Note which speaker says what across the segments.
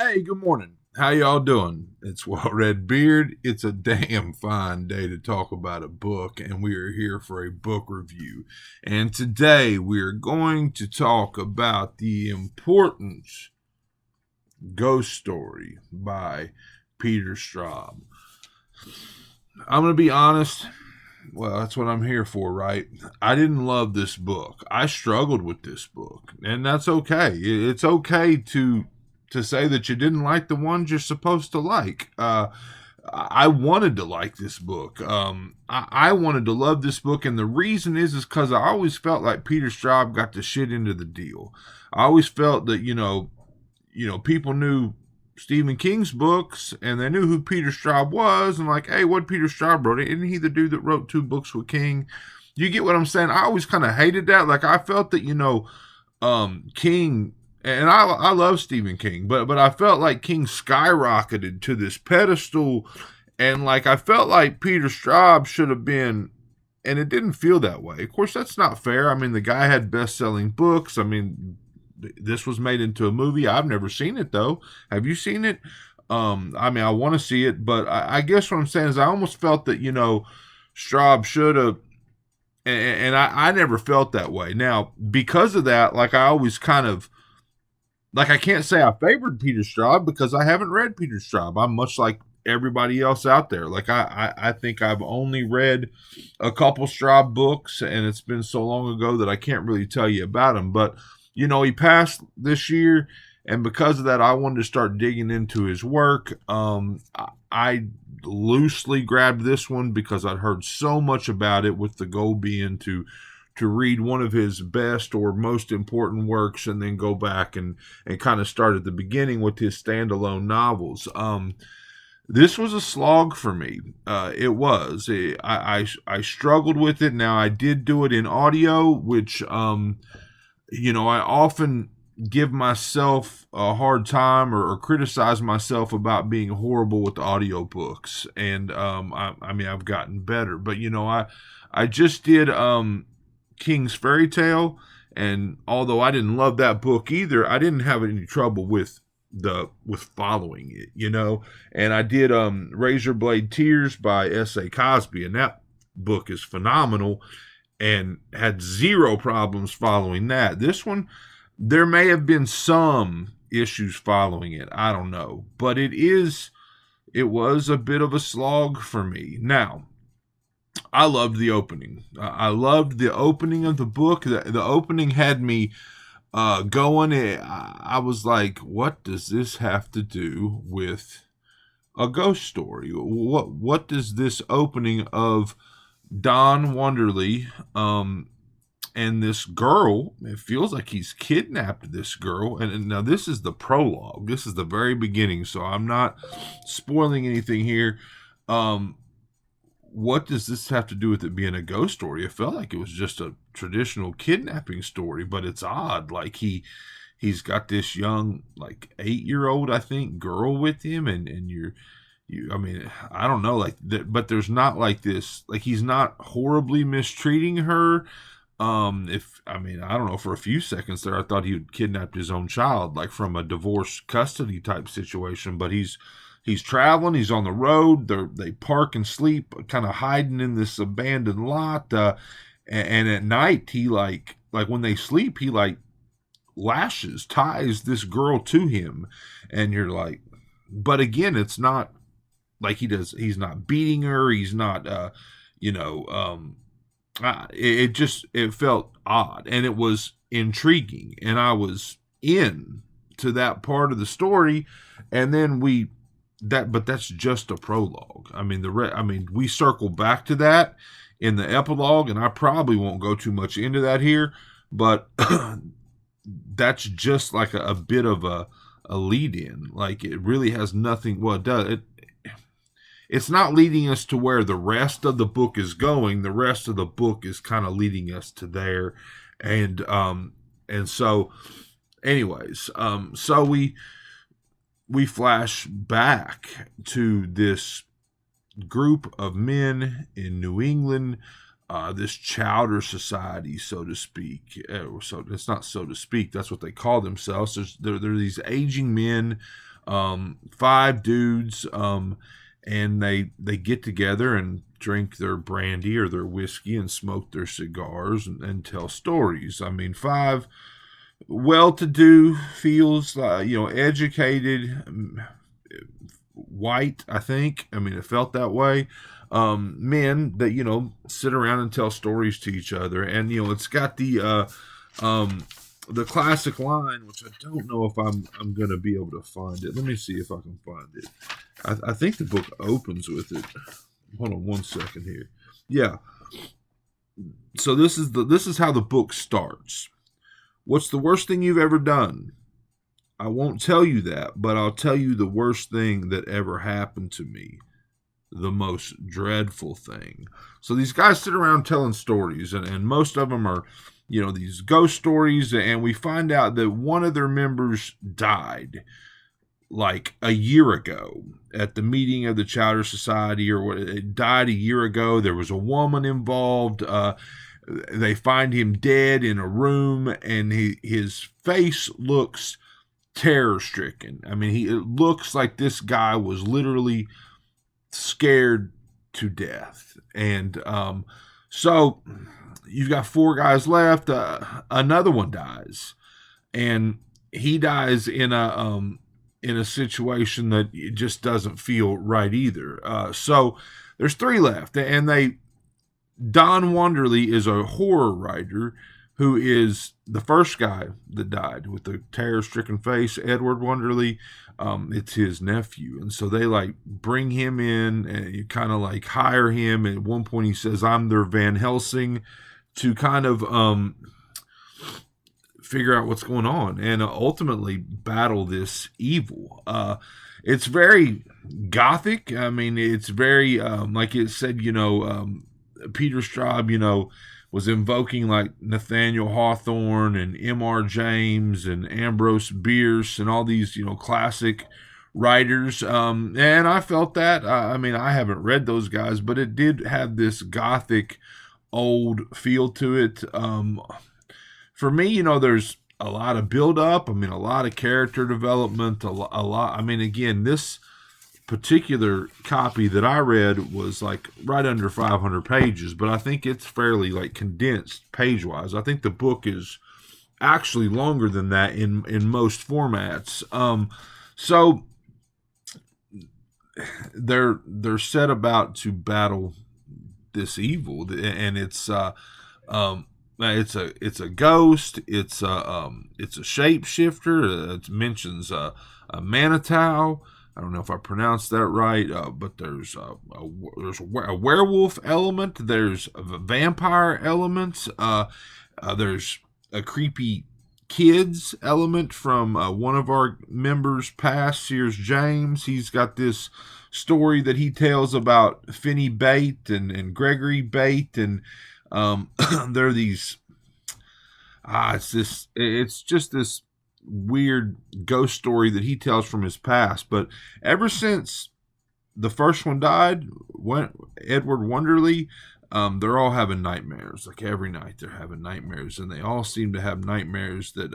Speaker 1: Hey, good morning. How y'all doing? It's Well Red Beard. It's a damn fine day to talk about a book, and we are here for a book review. And today we are going to talk about The Important Ghost Story by Peter Straub. I'm going to be honest. Well, that's what I'm here for, right? I didn't love this book. I struggled with this book, and that's okay. It's okay to say that you didn't like the ones you're supposed to like. I wanted to like this book. I wanted to love this book, and the reason is because I always felt like Peter Straub got the shit into the deal. I always felt that people knew Stephen King's books, and they knew who Peter Straub was, and like, hey, what Peter Straub wrote? Isn't he the dude that wrote two books with King? You get what I'm saying? I always kind of hated that. Like, I felt that King, and I love Stephen King, but I felt like King skyrocketed to this pedestal, and like I felt like Peter Straub should have been, and it didn't feel that way. Of course, that's not fair. I mean, the guy had best-selling books. I mean, this was made into a movie. I've never seen it though. Have you seen it? I mean, I want to see it, but I guess what I'm saying is I almost felt that Straub should have, and I never felt that way. Now, because of that, like I always kind of like I can't say I favored Peter Straub because I haven't read Peter Straub. I'm much like everybody else out there. Like I think I've only read a couple Straub books, and it's been so long ago that I can't really tell you about him. But he passed this year, and because of that, I wanted to start digging into his work. I loosely grabbed this one because I'd heard so much about it, with the goal being to read one of his best or most important works, and then go back and kind of start at the beginning with his standalone novels. This was a slog for me. It was. I struggled with it. Now, I did do it in audio, which I often give myself a hard time, or criticize myself about being horrible with audiobooks. And I mean, I've gotten better. But I just did King's Fairy Tale, and although I didn't love that book either, I didn't have any trouble with following it. And I did Razor Blade Tears by S.A. Cosby, and that book is phenomenal, and had zero problems following that. This one, there may have been some issues following it. I don't know. But it was a bit of a slog for me. Now, I loved the opening. I loved the opening of the book. The opening had me going. I was like, what does this have to do with a ghost story? What does this opening of Don Wonderly and this girl, it feels like he's kidnapped this girl. And now this is the prologue. This is the very beginning, so I'm not spoiling anything here. What does this have to do with it being a ghost story? It felt like it was just a traditional kidnapping story, but it's odd. Like he's got this young, like 8-year-old, I think, girl with him, and I mean, I don't know, like that, but there's not like this, like he's not horribly mistreating her. I don't know, for a few seconds there, I thought he had kidnapped his own child, like from a divorce custody type situation. But he's traveling, he's on the road. They park and sleep, kind of hiding in this abandoned lot. And at night, he like when they sleep, he like ties this girl to him, and you're like, but again, it's not like he's not beating her, he's not it felt odd, and it was intriguing, and I was in to that part of the story. And then but that's just a prologue. I mean, we circle back to that in the epilogue, and I probably won't go too much into that here, but that's just like a bit of a lead in. Like, it really has nothing. Well, it does. It's not leading us to where the rest of the book is going. The rest of the book is kind of leading us to there. And so anyways, so we flash back to this group of men in New England, this chowder society, so to speak. So it's not so to speak, that's what they call themselves. They're these aging men five dudes, and they get together and drink their brandy or their whiskey and smoke their cigars and tell stories. I mean, five well-to-do, feels educated, white. I think. I mean, it felt that way. Men that sit around and tell stories to each other, and it's got the classic line, which I don't know if I'm going to be able to find it. Let me see if I can find it. I think the book opens with it. Hold on one second here. Yeah. So this is how the book starts. What's the worst thing you've ever done? I won't tell you that, but I'll tell you the worst thing that ever happened to me. The most dreadful thing. So these guys sit around telling stories, and most of them are, these ghost stories, and we find out that one of their members died like a year ago at the meeting of the Chowder Society, or what, it died a year ago. There was a woman involved. They find him dead in a room, and his face looks terror-stricken. I mean, it looks like this guy was literally scared to death. And so you've got four guys left. Another one dies, and he dies in a situation that it just doesn't feel right either. So there's three left, and Don Wonderly is a horror writer who is the first guy that died with the terror-stricken face. Edward Wonderly, it's his nephew, and so they bring him in, and you kind of hire him. And at one point, he says, "I'm their Van Helsing," to kind of figure out what's going on and ultimately battle this evil. It's very gothic. I mean, it's very like it said. Peter Straub, was invoking Nathaniel Hawthorne and M.R. James and Ambrose Bierce and all these, classic writers. And I felt that. I mean, I haven't read those guys, but it did have this gothic old feel to it. For me, there's a lot of build up. I mean, a lot of character development, a lot. I mean, again, this particular copy that I read was right under 500 pages, but I think it's fairly condensed page wise. I think the book is actually longer than that in most formats. So they're set about to battle this evil, and it's a ghost. It's a shapeshifter. It mentions a Manitou. I don't know if I pronounced that right, but there's a werewolf element. There's a vampire element. There's a creepy kids element from one of our members past, Sears James. He's got this story that he tells about Finney Bate and Gregory Bate, and they're these. It's just this weird ghost story that he tells from his past. But ever since the first one died, Edward Wonderly, they're all having nightmares. Every night they're having nightmares, and they all seem to have nightmares that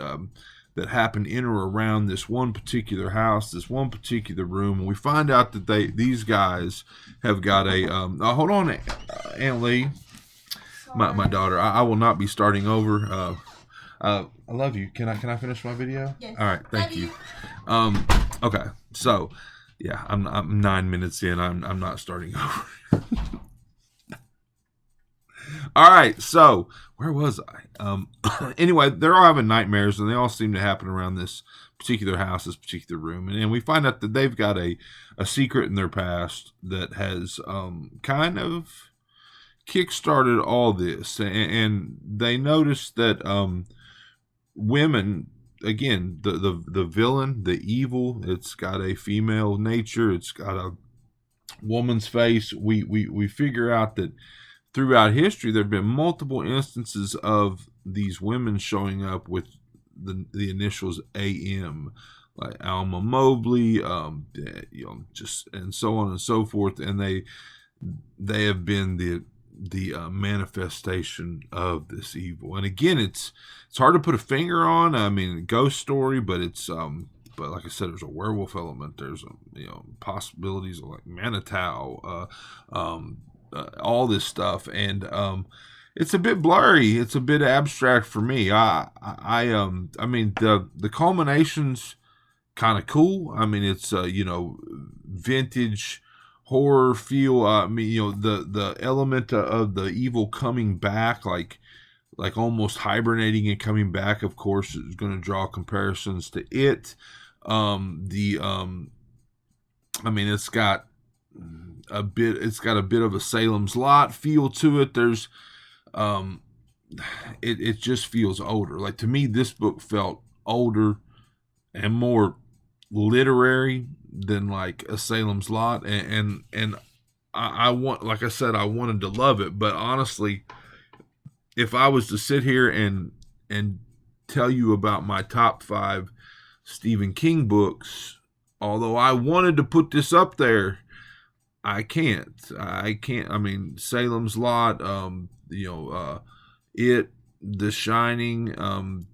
Speaker 1: happen in or around this one particular house, this one particular room. And we find out that these guys have got a hold on, Aunt Lee, my daughter. I will not be starting over. I love you. Can I finish my video?
Speaker 2: Yes.
Speaker 1: All right. Thank you. Okay. So, yeah, I'm 9 minutes in. I'm not starting over. All right. So, where was I? Anyway, they're all having nightmares, and they all seem to happen around this particular house, this particular room, and we find out that they've got a secret in their past that has kind of kickstarted all this, and they noticed that women, again, the villain, the evil, it's got a female nature, it's got a woman's face. We figure out that throughout history there have been multiple instances of these women showing up with the initials AM, like Alma Mobley, just and so on and so forth, and they have been the manifestation of this evil. And again, it's hard to put a finger on. I mean, ghost story, but it's but like I said, there's a werewolf element. There's possibilities of like Manitou, all this stuff, and it's a bit blurry. It's a bit abstract for me. I mean the culmination's kind of cool. I mean it's vintage horror feel. I mean the element of the evil coming back, like almost hibernating and coming back, of course, is going to draw comparisons to it. I mean, it's got a bit of a Salem's Lot feel to it. There's, it just feels older. Like to me, this book felt older and more literary than like a Salem's Lot. And I want, like I said, I wanted to love it, but honestly, if I was to sit here and tell you about my top 5 Stephen King books, although I wanted to put this up there, I can't. I mean, Salem's Lot, It, The Shining,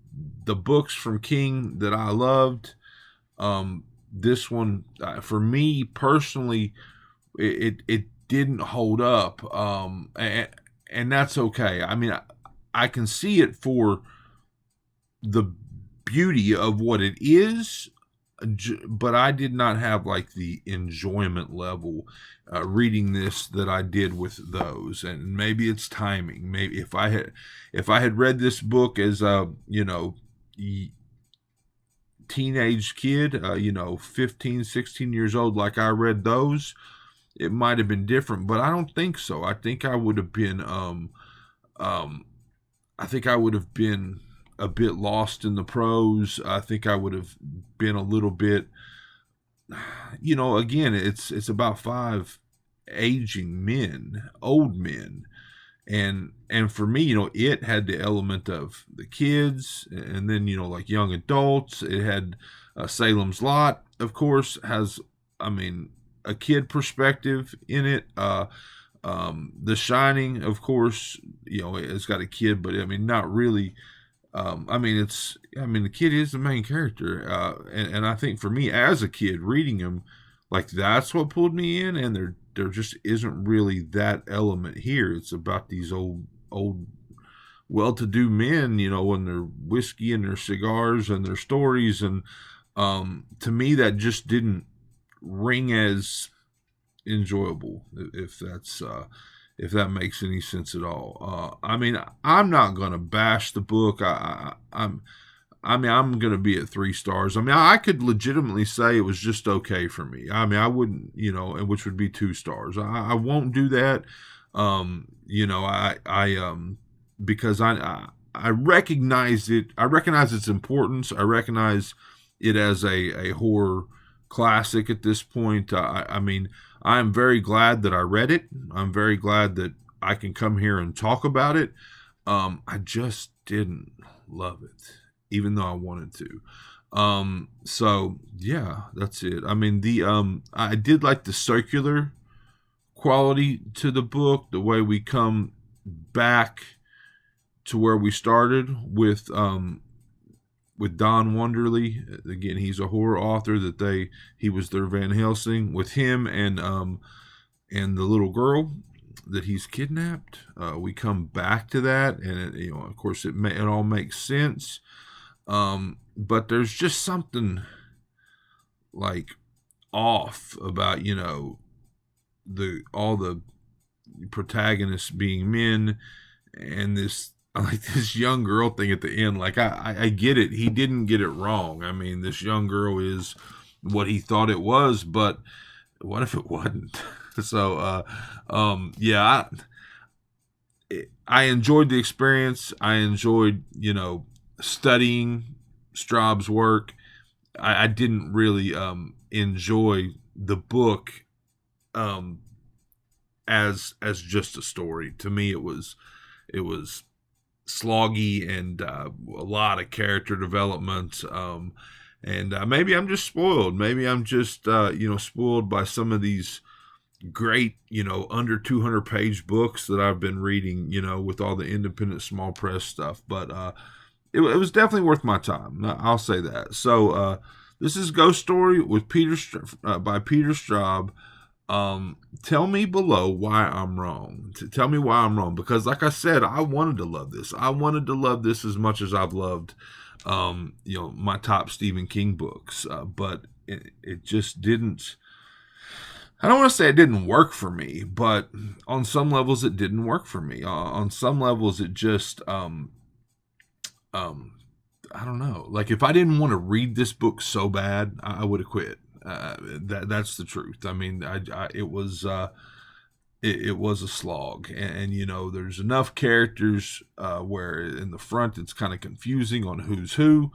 Speaker 1: the books from King that I loved. This one, for me personally, it didn't hold up. And that's okay. I mean, I can see it for the beauty of what it is, but I did not have like the enjoyment level reading this that I did with those. And maybe it's timing. Maybe if I had read this book as a teenage kid, 15, 16 years old, like I read those, it might have been different, but I don't think so. I think I would have been, a bit lost in the prose. I think I would have been a little bit, again, it's about 5 aging men, old men. And for me, it had the element of the kids, and then, like young adults. It had Salem's Lot, of course, has, I mean, a kid perspective in it. The Shining, of course, it's got a kid, but I mean, not really. The kid is the main character, and I think for me as a kid reading him, like that's what pulled me in, and there just isn't really that element here. It's about these old well-to-do men, and their whiskey and their cigars and their stories, and to me that just didn't ring as enjoyable, if that makes any sense at all. I mean, I'm not gonna bash the book. I'm gonna be at 3 stars. I mean, I could legitimately say it was just okay for me. I mean, I wouldn't, which would be 2 stars. I won't do that. Because I recognize it. I recognize its importance. I recognize it as a horror classic at this point. I mean, I'm very glad that I read it. I'm very glad that I can come here and talk about it. I just didn't love it, even though I wanted to. So yeah, that's it. I mean, I did like the circular quality to the book, the way we come back to where we started with Don Wonderly. Again, he's a horror author he was their Van Helsing with him and the little girl that he's kidnapped. We come back to that, and of course it all makes sense. But there's just something like off about all the protagonists being men, and this young girl thing at the end. Like I get it. He didn't get it wrong. I mean, this young girl is what he thought it was, but what if it wasn't? So, yeah, I enjoyed the experience. I enjoyed, studying Straub's work. I didn't really enjoy the book as just a story. To me, it was sloggy and a lot of character development. And maybe I'm just spoiled. Maybe I'm just spoiled by some of these great under 200 page books that I've been reading, with all the independent small press stuff. But it was definitely worth my time. I'll say that. So This is Ghost Story with by Peter Straub. Tell me below why I'm wrong. Tell me why I'm wrong, because like I said, I wanted to love this. I wanted to love this as much as I've loved, my top Stephen King books. But it just didn't. I don't want to say it didn't work for me, but on some levels it didn't work for me. On some levels it just um I don't know. Like, if I didn't want to read this book so bad, I would have quit. That's the truth. I mean, it was it was a slog, and there's enough characters where in the front it's kind of confusing on who's who.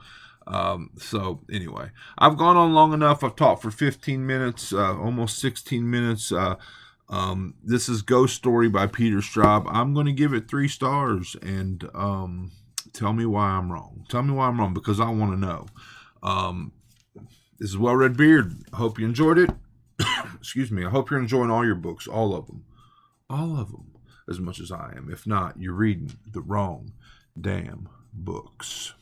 Speaker 1: So anyway, I've gone on long enough. I've talked for 15 minutes, almost 16 minutes. This is Ghost Story by Peter Straub. I'm going to give it 3 stars, and tell me why I'm wrong. Tell me why I'm wrong, because I want to know. This is Well Red Beard. I hope you enjoyed it. Excuse me. I hope you're enjoying all your books, all of them. All of them, as much as I am. If not, you're reading the wrong damn books.